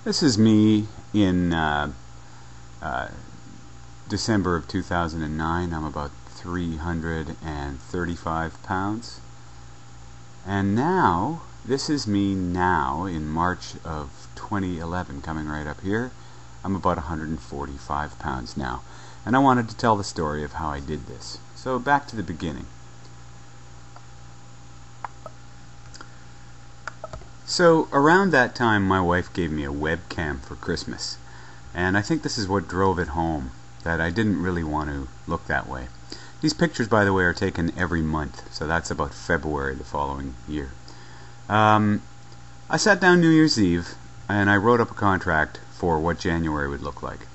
This is me in December of 2009. I'm about 335 pounds. And now, this is me now in March of 2011, coming right up here. I'm about 145 pounds now. And I wanted to tell the story of how I did this. So back to the beginning. So around that time my wife gave me a webcam for Christmas, and I think this is what drove it home, that I didn't really want to look that way. These pictures, by the way, are taken every month, so that's about February the following year. I sat down New Year's Eve and I wrote up a contract for what January would look like.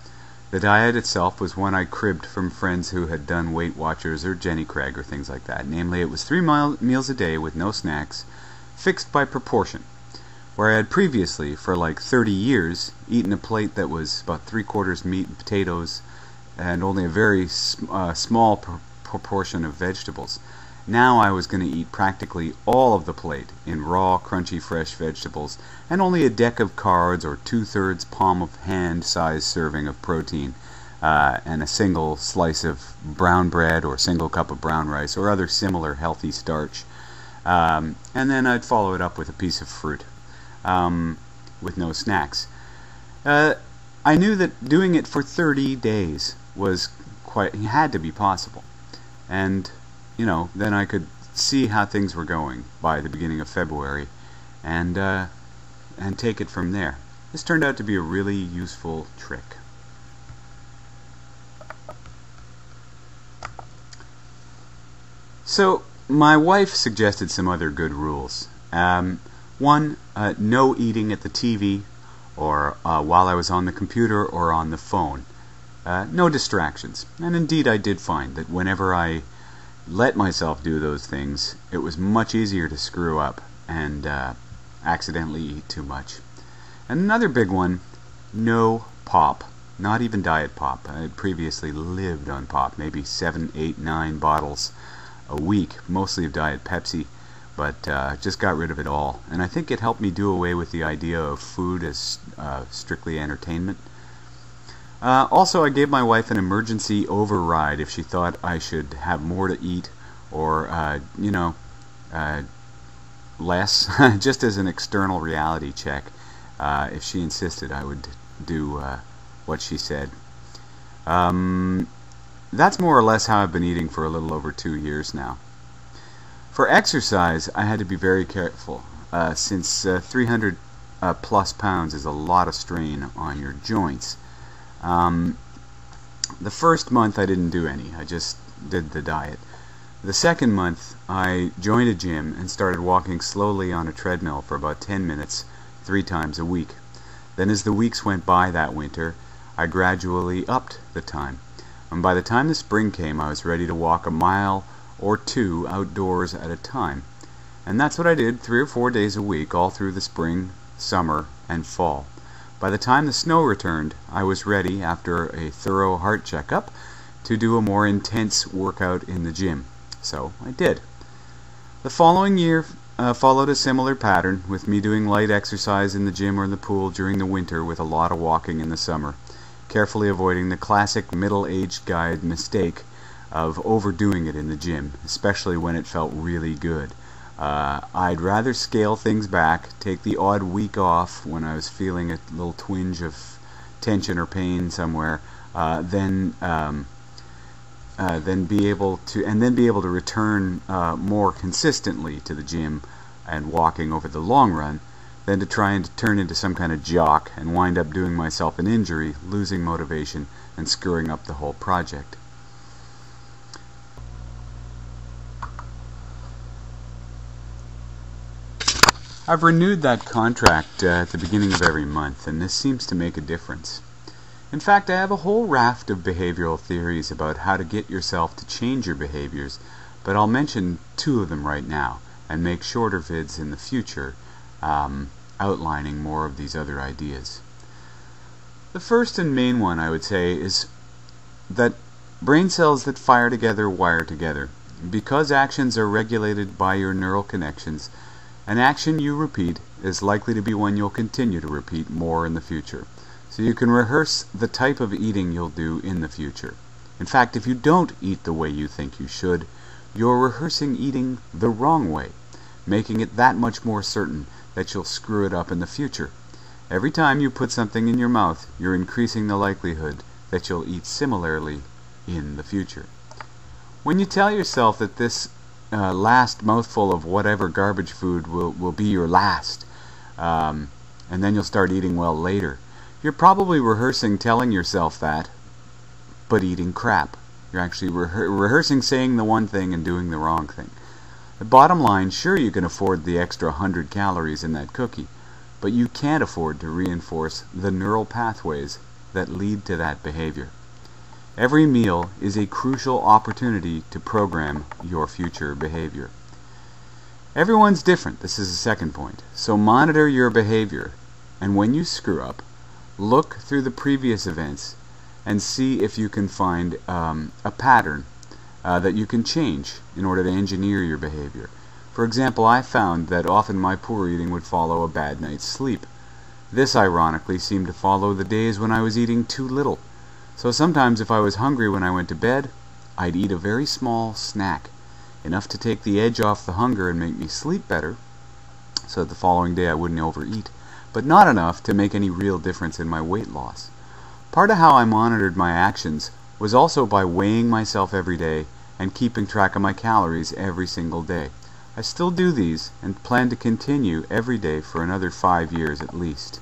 The diet itself was one I cribbed from friends who had done Weight Watchers or Jenny Craig or things like that. Namely, it was 3 meals a day with no snacks, fixed by proportion. Where I had previously, for like 30 years, eaten a plate that was about 3/4 meat and potatoes and only a very small proportion of vegetables. Now I was going to eat practically all of the plate in raw, crunchy, fresh vegetables and only a deck of cards or 2/3 palm of hand size serving of protein and a single slice of brown bread or single cup of brown rice or other similar healthy starch. And then I'd follow it up with a piece of fruit. With no snacks. I knew that doing it for 30 days was had to be possible, and then I could see how things were going by the beginning of February, and take it from there. This turned out to be a really useful trick. So my wife suggested some other good rules. One, no eating at the TV or while I was on the computer or on the phone. No distractions. And indeed I did find that whenever I let myself do those things, it was much easier to screw up and accidentally eat too much. And another big one, no pop. Not even diet pop. I had previously lived on pop, maybe 7, 8, 9 bottles a week, mostly of Diet Pepsi. But just got rid of it all, and I think it helped me do away with the idea of food as strictly entertainment. Also, I gave my wife an emergency override if she thought I should have more to eat or less, just as an external reality check. If she insisted, I would do what she said. That's more or less how I've been eating for a little over 2 years now. For exercise, I had to be very careful, since 300 plus pounds is a lot of strain on your joints. The first month I didn't do any, I just did the diet. The second month I joined a gym and started walking slowly on a treadmill for about 10 minutes 3 times a week. Then as the weeks went by that winter, I gradually upped the time. And by the time the spring came, I was ready to walk a mile or 2 outdoors at a time. And that's what I did 3 or 4 days a week all through the spring, summer, and fall. By the time the snow returned, I was ready, after a thorough heart checkup, to do a more intense workout in the gym. So I did. The following year followed a similar pattern, with me doing light exercise in the gym or in the pool during the winter with a lot of walking in the summer, carefully avoiding the classic middle-aged guy mistake of overdoing it in the gym, especially when it felt really good. I'd rather scale things back, take the odd week off when I was feeling a little twinge of tension or pain somewhere, than be able to return more consistently to the gym and walking over the long run, than to try and turn into some kind of jock and wind up doing myself an injury, losing motivation, and screwing up the whole project. I've renewed that contract at the beginning of every month, and this seems to make a difference. In fact, I have a whole raft of behavioral theories about how to get yourself to change your behaviors, but I'll mention 2 of them right now, and make shorter vids in the future, outlining more of these other ideas. The first and main one, I would say, is that brain cells that fire together wire together. Because actions are regulated by your neural connections, An action you repeat is likely to be one you'll continue to repeat more in the future. So you can rehearse the type of eating you'll do in the future. In fact, if you don't eat the way you think you should, you're rehearsing eating the wrong way, making it that much more certain that you'll screw it up in the future. Every time you put something in your mouth, you're increasing the likelihood that you'll eat similarly in the future. When you tell yourself that this last mouthful of whatever garbage food will be your last, and then you'll start eating well later, you're probably rehearsing telling yourself that, but eating crap. You're actually rehearsing saying the one thing and doing the wrong thing. The bottom line, sure, you can afford the extra 100 calories in that cookie, but you can't afford to reinforce the neural pathways that lead to that behavior. Every meal is a crucial opportunity to program your future behavior. Everyone's different, this is the second point. So monitor your behavior, and when you screw up, look through the previous events and see if you can find a pattern that you can change in order to engineer your behavior. For example, I found that often my poor eating would follow a bad night's sleep. This ironically seemed to follow the days when I was eating too little. So sometimes if I was hungry when I went to bed, I'd eat a very small snack, enough to take the edge off the hunger and make me sleep better, so that the following day I wouldn't overeat, but not enough to make any real difference in my weight loss. Part of how I monitored my actions was also by weighing myself every day and keeping track of my calories every single day. I still do these and plan to continue every day for another 5 years at least.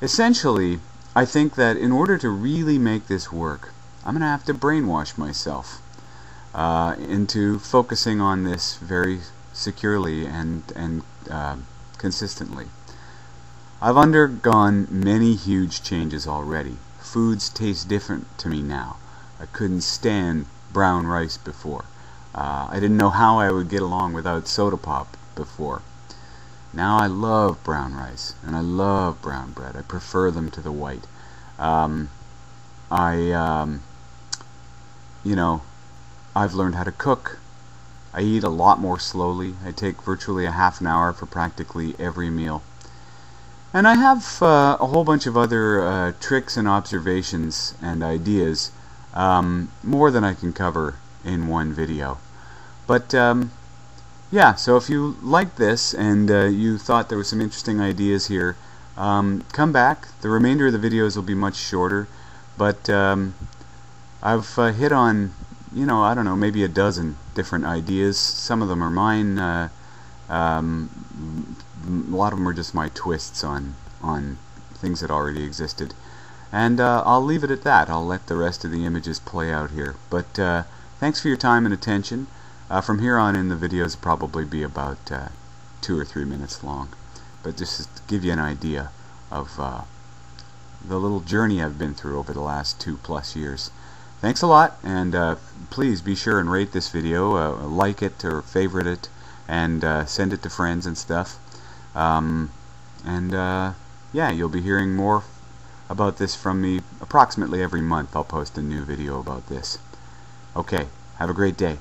Essentially, I think that in order to really make this work, I'm going to have to brainwash myself into focusing on this very securely and consistently. I've undergone many huge changes already. Foods taste different to me now. I couldn't stand brown rice before. I didn't know how I would get along without soda pop before. Now I love brown rice, and I love brown bread. I prefer them to the white. I've learned how to cook. I eat a lot more slowly. I take virtually a half an hour for practically every meal. And I have a whole bunch of other tricks and observations and ideas, more than I can cover in one video. But yeah, so if you liked this and you thought there was some interesting ideas here, come back. The remainder of the videos will be much shorter, but I've hit on, I don't know, maybe a dozen different ideas. Some of them are mine. A lot of them are just my twists on things that already existed. And I'll leave it at that. I'll let the rest of the images play out here. But thanks for your time and attention. From here on in, the videos will probably be about 2 or 3 minutes long. But just to give you an idea of the little journey I've been through over the last 2+ years. Thanks a lot, and please be sure and rate this video, like it or favorite it, and send it to friends and stuff. Yeah, you'll be hearing more about this from me approximately every month. I'll post a new video about this. Okay, have a great day.